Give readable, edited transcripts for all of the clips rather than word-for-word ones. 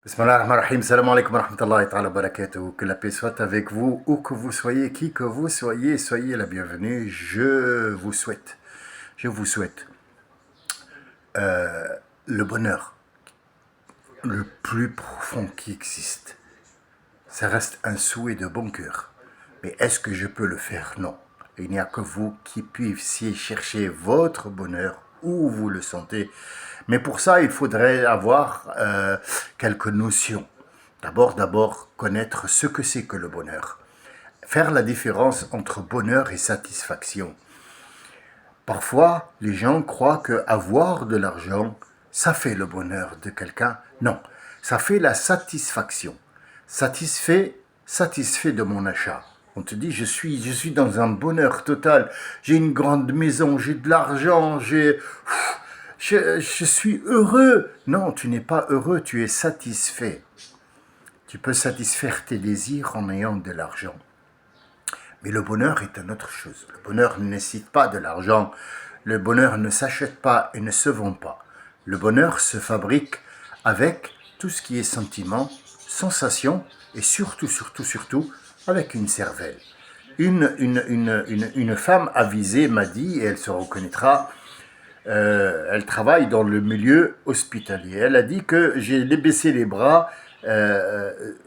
Bismillahirrahmanirrahim, salam alaikum wa rahmatullahi ta'ala wa barakatuh. Que la paix soit avec vous, où que vous soyez, qui que vous soyez, soyez la bienvenue. Je vous souhaite le bonheur le plus profond qui existe. Ça reste un souhait de bon cœur. Mais est-ce que je peux le faire? Non. Il n'y a que vous qui puissiez chercher votre bonheur où vous le sentez. Mais pour ça, il faudrait avoir quelques notions. D'abord, connaître ce que c'est que le bonheur. Faire la différence entre bonheur et satisfaction. Parfois, les gens croient que avoir de l'argent, ça fait le bonheur de quelqu'un. Non, ça fait la satisfaction. Satisfait de mon achat. On te dit, je suis dans un bonheur total. J'ai une grande maison, j'ai de l'argent, je suis heureux. Non, tu n'es pas heureux, tu es satisfait. Tu peux satisfaire tes désirs en ayant de l'argent. Mais le bonheur est une autre chose. Le bonheur ne nécessite pas de l'argent. Le bonheur ne s'achète pas et ne se vend pas. Le bonheur se fabrique avec tout ce qui est sentiment, sensation et surtout, avec une cervelle. Une femme avisée m'a dit, et elle se reconnaîtra, elle travaille dans le milieu hospitalier. Elle a dit que j'ai baissé les bras,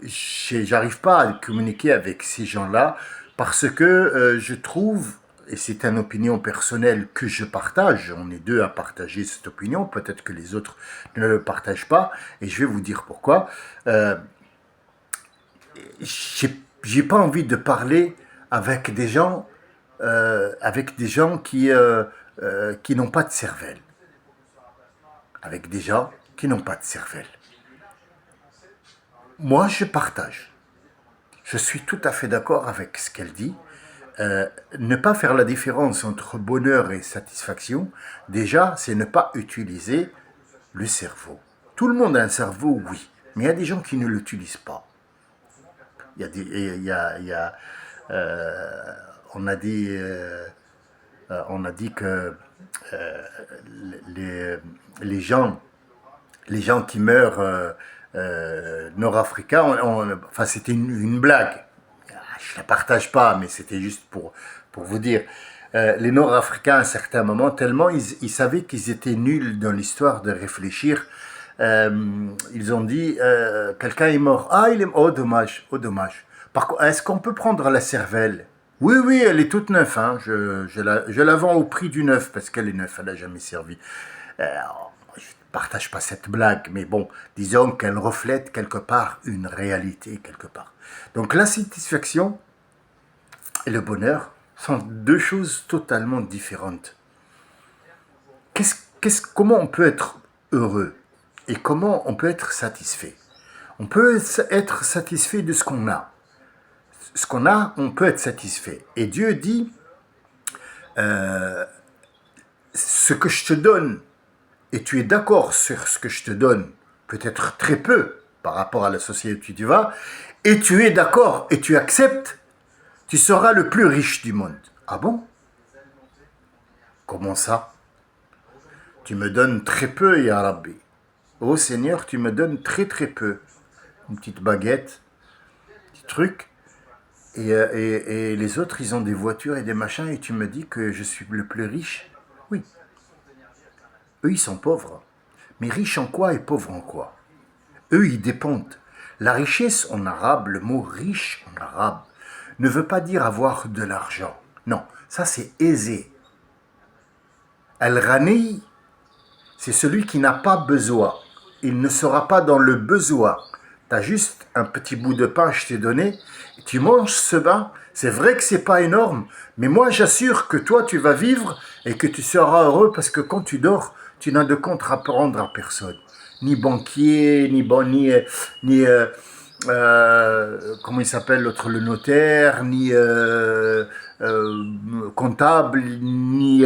j'arrive pas à communiquer avec ces gens-là parce que je trouve, et c'est une opinion personnelle que je partage, on est deux à partager cette opinion, peut-être que les autres ne le partagent pas, et je vais vous dire pourquoi. J'ai pas envie de parler avec des gens, qui n'ont pas de cervelle. Avec des gens qui n'ont pas de cervelle. Moi, je partage. Je suis tout à fait d'accord avec ce qu'elle dit. Ne pas faire la différence entre bonheur et satisfaction, déjà, c'est ne pas utiliser le cerveau. Tout le monde a un cerveau, oui, mais il y a des gens qui ne l'utilisent pas. On a dit que les gens qui meurent nord-africains, enfin c'était une blague. Je ne la partage pas, mais c'était juste pour vous dire. Les Nord-Africains, à un certain moment, tellement ils savaient qu'ils étaient nuls dans l'histoire de réfléchir, ils ont dit, quelqu'un est mort. Ah, il est mort. Oh, dommage, oh, dommage. Par contre, est-ce qu'on peut prendre la cervelle? Oui, oui, elle est toute neuve. Hein. Je la vends au prix du neuf, parce qu'elle est neuve, elle n'a jamais servi. Je ne partage pas cette blague, mais bon, disons qu'elle reflète quelque part une réalité, quelque part. Donc la satisfaction et le bonheur sont deux choses totalement différentes. Comment on peut être heureux et comment on peut être satisfait? On peut être satisfait de ce qu'on a. Ce qu'on a, on peut être satisfait. Et Dieu dit, ce que je te donne, et tu es d'accord sur ce que je te donne, peut-être très peu par rapport à la société où tu vas, et tu es d'accord et tu acceptes, tu seras le plus riche du monde. Ah bon? Comment ça? Tu me donnes très peu, Ya Rabbi. Oh Seigneur, tu me donnes très très peu. Une petite baguette, un petit truc. Et les autres, ils ont des voitures et des machins, et tu me dis que je suis le plus riche? Oui. Eux, ils sont pauvres. Mais riches en quoi et pauvres en quoi? Eux, ils dépendent. La richesse en arabe, le mot riche en arabe, ne veut pas dire avoir de l'argent. Non, ça c'est aisé. Al-Ghani, c'est celui qui n'a pas besoin. Il ne sera pas dans le besoin. Tu as juste un petit bout de pain, je t'ai donné, et tu manges ce pain. C'est vrai que c'est pas énorme, mais moi j'assure que toi tu vas vivre et que tu seras heureux parce que quand tu dors, tu n'as de compte à prendre à personne. Ni banquier, comment il s'appelle l'autre, le notaire, ni comptable, ni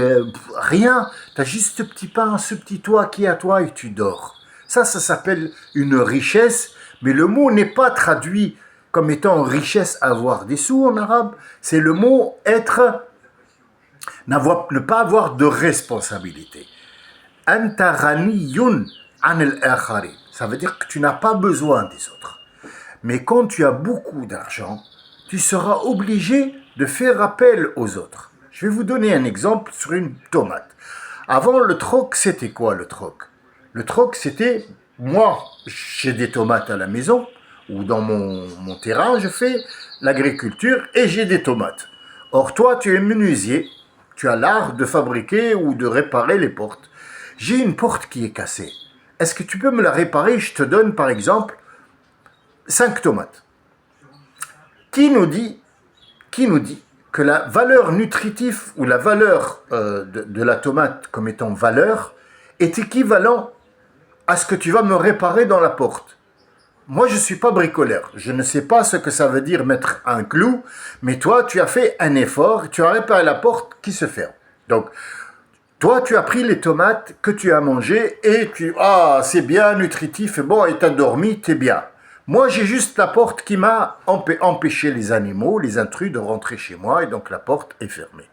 rien. Tu as juste ce petit pain, ce petit toit qui est à toi et tu dors. Ça s'appelle une richesse, mais le mot n'est pas traduit comme étant richesse, avoir des sous en arabe. C'est le mot être, ne pas avoir de responsabilité. Anta ghaniyun an al-akhari. Ça veut dire que tu n'as pas besoin des autres. Mais quand tu as beaucoup d'argent, tu seras obligé de faire appel aux autres. Je vais vous donner un exemple sur une tomate. Avant, le troc, c'était quoi le troc? Le troc, c'était, moi, j'ai des tomates à la maison, ou dans mon terrain, je fais l'agriculture et j'ai des tomates. Or, toi, tu es menuisier, tu as l'art de fabriquer ou de réparer les portes. J'ai une porte qui est cassée. Est-ce que tu peux me la réparer? Je te donne, par exemple, 5 tomates. Qui nous dit que la valeur nutritive ou la valeur de la tomate comme étant valeur est équivalent à ce que tu vas me réparer dans la porte? Moi, je ne suis pas bricoleur. Je ne sais pas ce que ça veut dire mettre un clou, mais toi, tu as fait un effort, tu as réparé la porte qui se ferme. Donc, toi, tu as pris les tomates que tu as mangées et c'est bien nutritif, et bon, et tu as dormi, t'es bien. Moi, j'ai juste la porte qui m'a empêché les animaux, les intrus de rentrer chez moi, et donc la porte est fermée.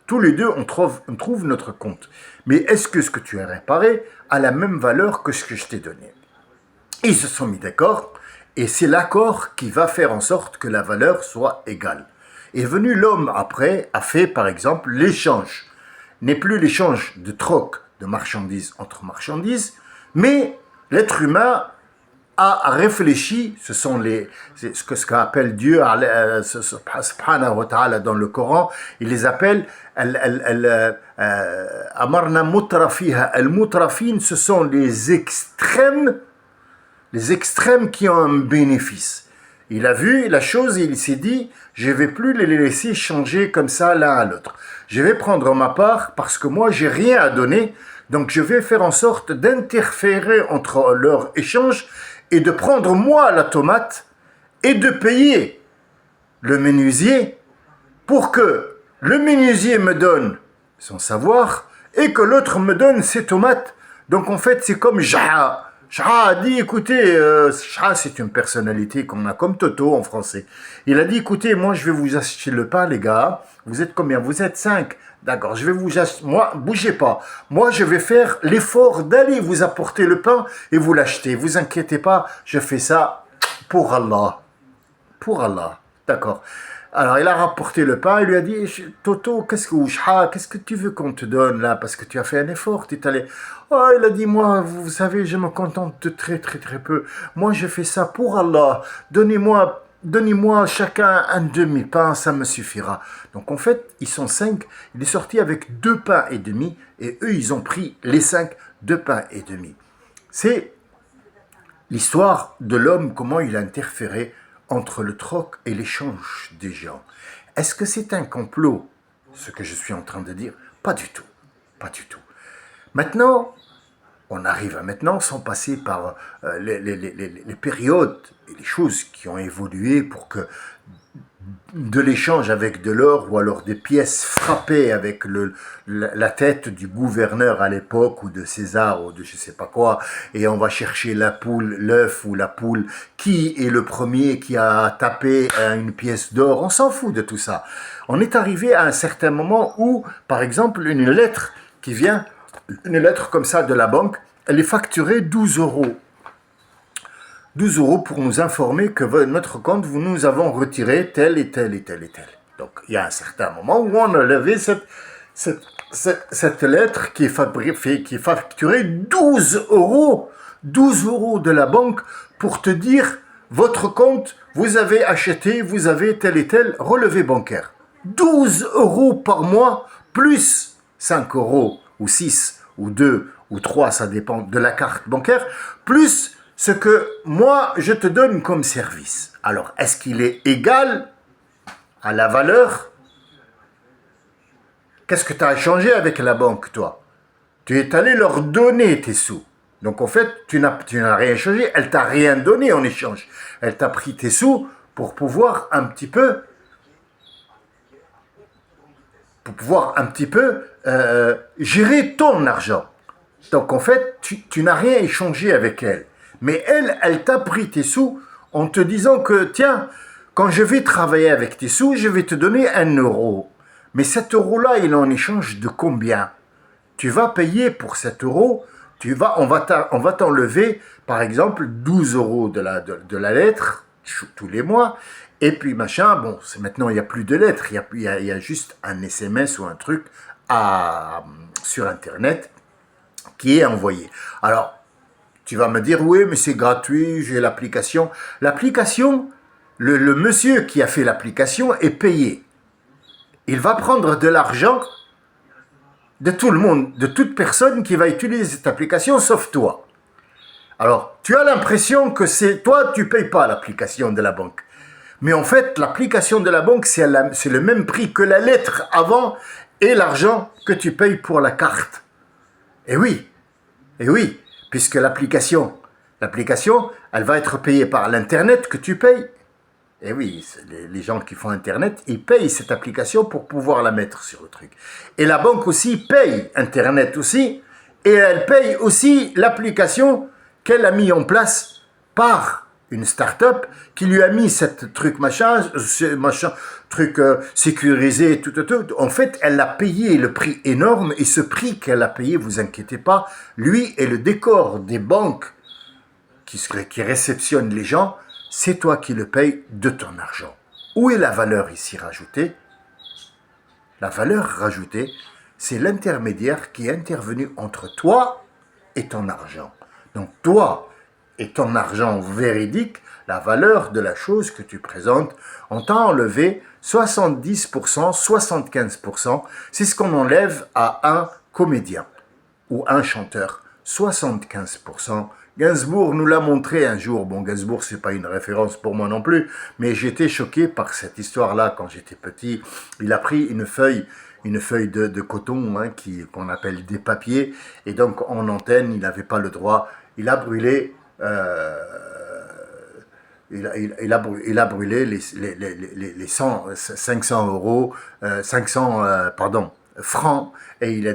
Tous les deux, on trouve notre compte. Mais est-ce que ce que tu as réparé a la même valeur que ce que je t'ai donné? Ils se sont mis d'accord, et c'est l'accord qui va faire en sorte que la valeur soit égale. Est venu l'homme après, a fait par exemple l'échange. N'est plus l'échange de troc de marchandises entre marchandises, mais l'être humain a réfléchi, c'est ce qu'appelle Dieu subhanahu wa ta'ala dans le Coran, il les appelle amarna mutrafiha. Al-mutrafin, ce sont les extrêmes qui ont un bénéfice. Il a vu la chose et il s'est dit, je ne vais plus les laisser changer comme ça l'un à l'autre. Je vais prendre ma part parce que moi, j'ai rien à donner. Donc, je vais faire en sorte d'interférer entre leur échange et de prendre moi la tomate et de payer le menuisier pour que le menuisier me donne son savoir et que l'autre me donne ses tomates. Donc, en fait, c'est comme Jaha. Jaha a dit, écoutez, Jaha, c'est une personnalité qu'on a comme Toto en français. Il a dit, écoutez, moi, je vais vous acheter le pain, les gars. Vous êtes combien? Vous êtes 5. D'accord, je vais vous acheter. Moi, bougez pas. Moi, je vais faire l'effort d'aller vous apporter le pain et vous l'acheter. Vous inquiétez pas, je fais ça pour Allah. Pour Allah. D'accord. Alors, il a rapporté le pain, il lui a dit, Toto, qu'est-ce que tu veux qu'on te donne là? Parce que tu as fait un effort, tu es allé. Oh, il a dit, moi, vous savez, je me contente de très, très, très peu. Moi, je fais ça pour Allah. Donnez-moi chacun un demi-pain, ça me suffira. Donc, en fait, ils sont 5. Il est sorti avec 2 pains et demi. Et eux, ils ont pris les 5, 2 pains et demi. C'est l'histoire de l'homme, comment il a interféré entre le troc et l'échange des gens. Est-ce que c'est un complot, ce que je suis en train de dire? Pas du tout. Pas du tout. Maintenant, on arrive à maintenant, sans passer par les périodes et les choses qui ont évolué pour que de l'échange avec de l'or ou alors des pièces frappées avec la tête du gouverneur à l'époque ou de César ou de je sais pas quoi, et on va chercher la poule, l'œuf ou la poule, qui est le premier qui a tapé une pièce d'or, on s'en fout de tout ça. On est arrivé à un certain moment où, par exemple, une lettre qui vient, une lettre comme ça de la banque, elle est facturée 12 euros. 12 euros pour nous informer que notre compte, nous avons retiré tel et tel et tel et tel. Donc, il y a un certain moment où on a levé cette lettre qui est facturée 12 euros. 12 euros de la banque pour te dire, votre compte, vous avez acheté, vous avez tel et tel relevé bancaire. 12 euros par mois, plus 5 euros, ou 6, ou 2, ou 3, ça dépend de la carte bancaire, plus ce que moi, je te donne comme service. Alors, est-ce qu'il est égal à la valeur? Qu'est-ce que tu as échangé avec la banque, toi? Tu es allé leur donner tes sous. Donc, en fait, tu n'as rien échangé. Elle t'a rien donné en échange. Elle t'a pris tes sous pour pouvoir un petit peu gérer ton argent. Donc, en fait, tu n'as rien échangé avec elle. Mais elle t'a pris tes sous en te disant que, tiens, quand je vais travailler avec tes sous, je vais te donner 1 euro. Mais cet euro-là, il est en échange de combien? Tu vas payer pour cet euro On va t'enlever, par exemple, 12 euros de la lettre tous les mois. Et puis machin, bon, maintenant il n'y a plus de lettres, il y a juste un SMS ou un truc sur Internet qui est envoyé. Alors, tu vas me dire, oui, mais c'est gratuit, j'ai l'application. L'application, le monsieur qui a fait l'application est payé. Il va prendre de l'argent de tout le monde, de toute personne qui va utiliser cette application, sauf toi. Alors, tu as l'impression que c'est toi, tu ne payes pas l'application de la banque. Mais en fait, l'application de la banque, c'est le même prix que la lettre avant et l'argent que tu payes pour la carte. Et oui, puisque l'application, elle va être payée par l'Internet que tu payes. Et oui, les gens qui font Internet, ils payent cette application pour pouvoir la mettre sur le truc. Et la banque aussi paye Internet aussi, et elle paye aussi l'application qu'elle a mis en place par une start-up qui lui a mis cette truc machin truc sécurisé, tout. En fait, elle a payé le prix énorme, et ce prix qu'elle a payé, vous inquiétez pas, lui est le décor des banques qui réceptionnent les gens. C'est toi qui le payes de ton argent. Où est la valeur ici rajoutée? La valeur rajoutée, c'est l'intermédiaire qui est intervenu entre toi et ton argent. Donc toi et ton argent véridique, la valeur de la chose que tu présentes, on t'a enlevé 70%, 75%, c'est ce qu'on enlève à un comédien ou un chanteur, 75%. Gainsbourg nous l'a montré un jour. Bon, Gainsbourg, c'est pas une référence pour moi non plus, mais j'étais choqué par cette histoire-là quand j'étais petit. Il a pris une feuille de coton qu'on appelle des papiers, et donc en antenne, il n'avait pas le droit. Il a brûlé, il a brûlé les 500 euros, 500, pardon, francs, et il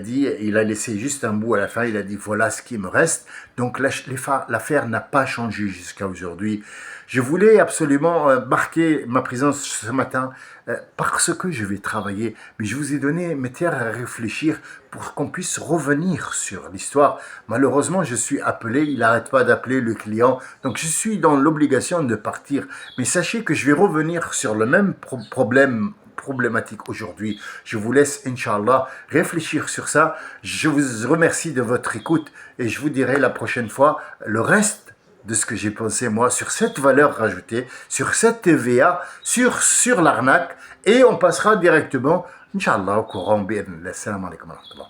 a laissé juste un bout à la fin. Il a dit voilà ce qui me reste. Donc l'affaire n'a pas changé jusqu'à aujourd'hui. Je voulais absolument marquer ma présence ce matin parce que je vais travailler, mais je vous ai donné mes terres à réfléchir pour qu'on puisse revenir sur l'histoire. Malheureusement, je suis appelé, il n'arrête pas d'appeler le client, donc je suis dans l'obligation de partir. Mais sachez que je vais revenir sur le même problématique aujourd'hui. Je vous laisse, Inch'Allah, réfléchir sur ça. Je vous remercie de votre écoute et je vous dirai la prochaine fois le reste de ce que j'ai pensé moi sur cette valeur rajoutée, sur cette TVA, sur l'arnaque, et on passera directement, Inch'Allah, au courant. Salam alaikum wa rahmatullah.